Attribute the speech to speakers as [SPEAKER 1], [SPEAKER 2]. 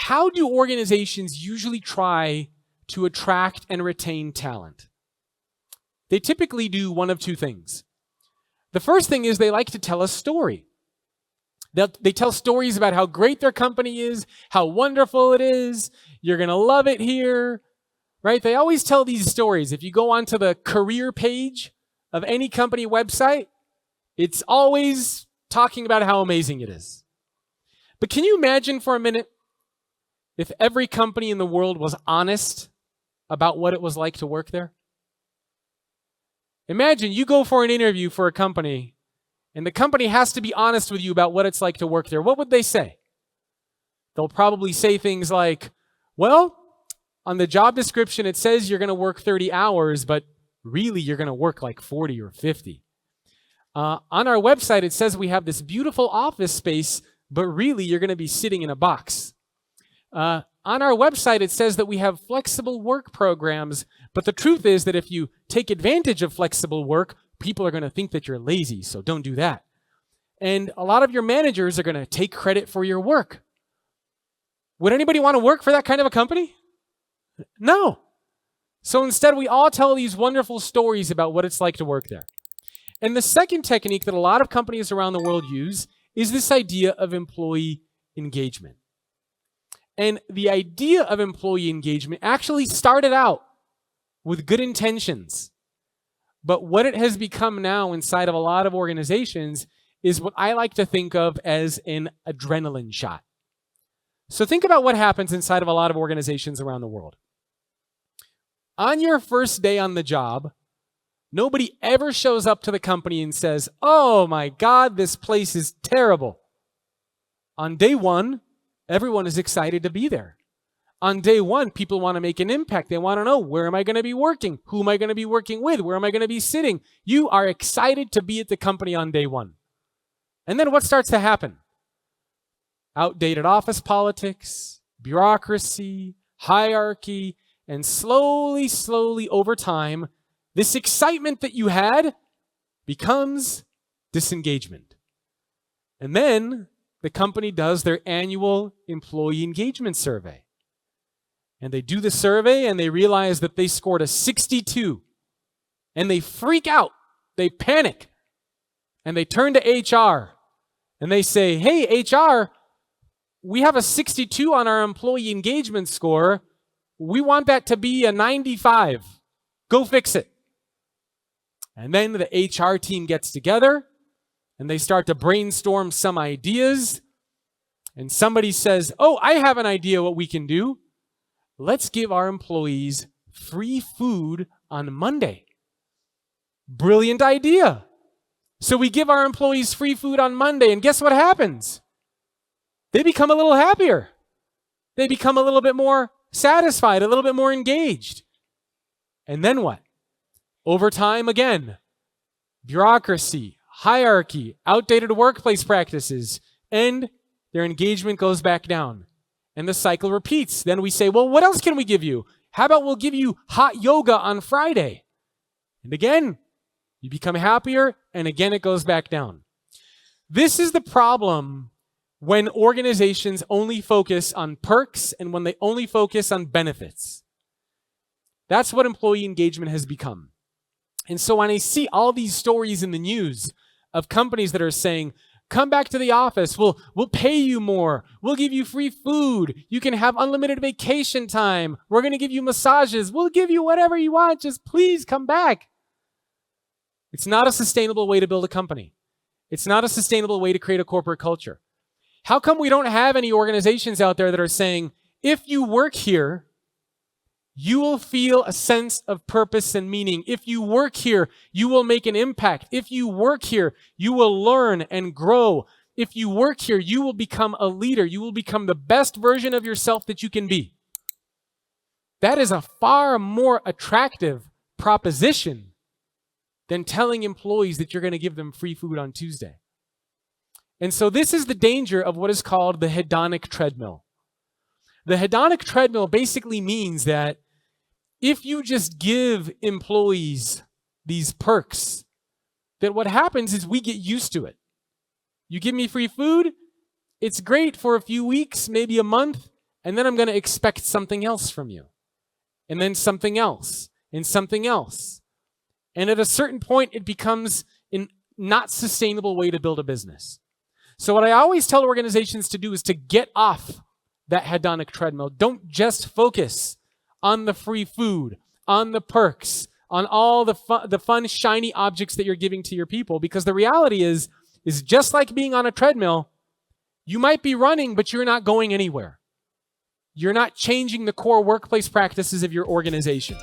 [SPEAKER 1] how do organizations usually try to attract and retain talent? They typically do one of two things. The first thing is they like to tell a story. They tell stories about how great their company is, how wonderful it is, you're going to love it here, right? They always tell these stories. If you go onto the career page of any company website, it's always talking about how amazing it is. But can you imagine for a minute if every company in the world was honest about what it was like to work there? Imagine you go for an interview for a company, and the company has to be honest with you about what it's like to work there. What would they say? They'll probably say things like, well, on the job description, it says you're going to work 30 hours, but really you're going to work like 40 or 50. On our website, it says we have this beautiful office space, but really you're going to be sitting in a box. On our website, it says that we have flexible work programs, but the truth is that if you take advantage of flexible work, people are going to think that you're lazy, so don't do that. And a lot of your managers are going to take credit for your work. Would anybody want to work for that kind of a company? No. So instead, we all tell these wonderful stories about what it's like to work there. And the second technique that a lot of companies around the world use is this idea of employee engagement. And the idea of employee engagement actually started out with good intentions. But what it has become now inside of a lot of organizations is what I like to think of as an adrenaline shot. So think about what happens inside of a lot of organizations around the world. On your first day on the job, nobody ever shows up to the company and says, oh my God, this place is terrible. On day one, everyone is excited to be there. On day one, people want to make an impact. They want to know, where am I going to be working? Who am I going to be working with? Where am I going to be sitting? You are excited to be at the company on day one. And then what starts to happen? Outdated office politics, bureaucracy, hierarchy, and slowly over time, this excitement that you had becomes disengagement. And then the company does their annual employee engagement survey. And they do the survey and they realize that they scored a 62. And they freak out. They panic. And they turn to HR. And they say, hey, HR, we have a 62 on our employee engagement score. We want that to be a 95. Go fix it. And then the HR team gets together and they start to brainstorm some ideas. And somebody says, oh, I have an idea what we can do. Let's give our employees free food on Monday. Brilliant idea. So we give our employees free food on Monday, and guess what happens? They become a little happier. They become a little bit more satisfied, a little bit more engaged. And then what? Over time again, bureaucracy, hierarchy, outdated workplace practices, and their engagement goes back down. And the cycle repeats. Then we say, well, what else can we give you? How about we'll give you hot yoga on Friday? And again, you become happier, and again, it goes back down. This is the problem when organizations only focus on perks and when they only focus on benefits. That's what employee engagement has become. And so when I see all these stories in the news of companies that are saying, come back to the office, we'll pay you more, we'll give you free food, you can have unlimited vacation time, we're going to give you massages, we'll give you whatever you want, just please come back. It's not a sustainable way to build a company. It's not a sustainable way to create a corporate culture. How come we don't have any organizations out there that are saying, if you work here, you will feel a sense of purpose and meaning. If you work here, you will make an impact. If you work here, you will learn and grow. If you work here, you will become a leader. You will become the best version of yourself that you can be. That is a far more attractive proposition than telling employees that you're going to give them free food on Tuesday. And so this is the danger of what is called the hedonic treadmill. The hedonic treadmill basically means that if you just give employees these perks, then what happens is we get used to it. You give me free food, it's great for a few weeks, maybe a month, And then I'm going to expect something else from you. And then something else. And something else. And at a certain point, it becomes a not sustainable way to build a business. So what I always tell organizations to do is to get off that hedonic treadmill. Don't just focus on the free food, on the perks, on all the fun, shiny objects that you're giving to your people. Because the reality is just like being on a treadmill, you might be running, but you're not going anywhere. You're not changing the core workplace practices of your organization.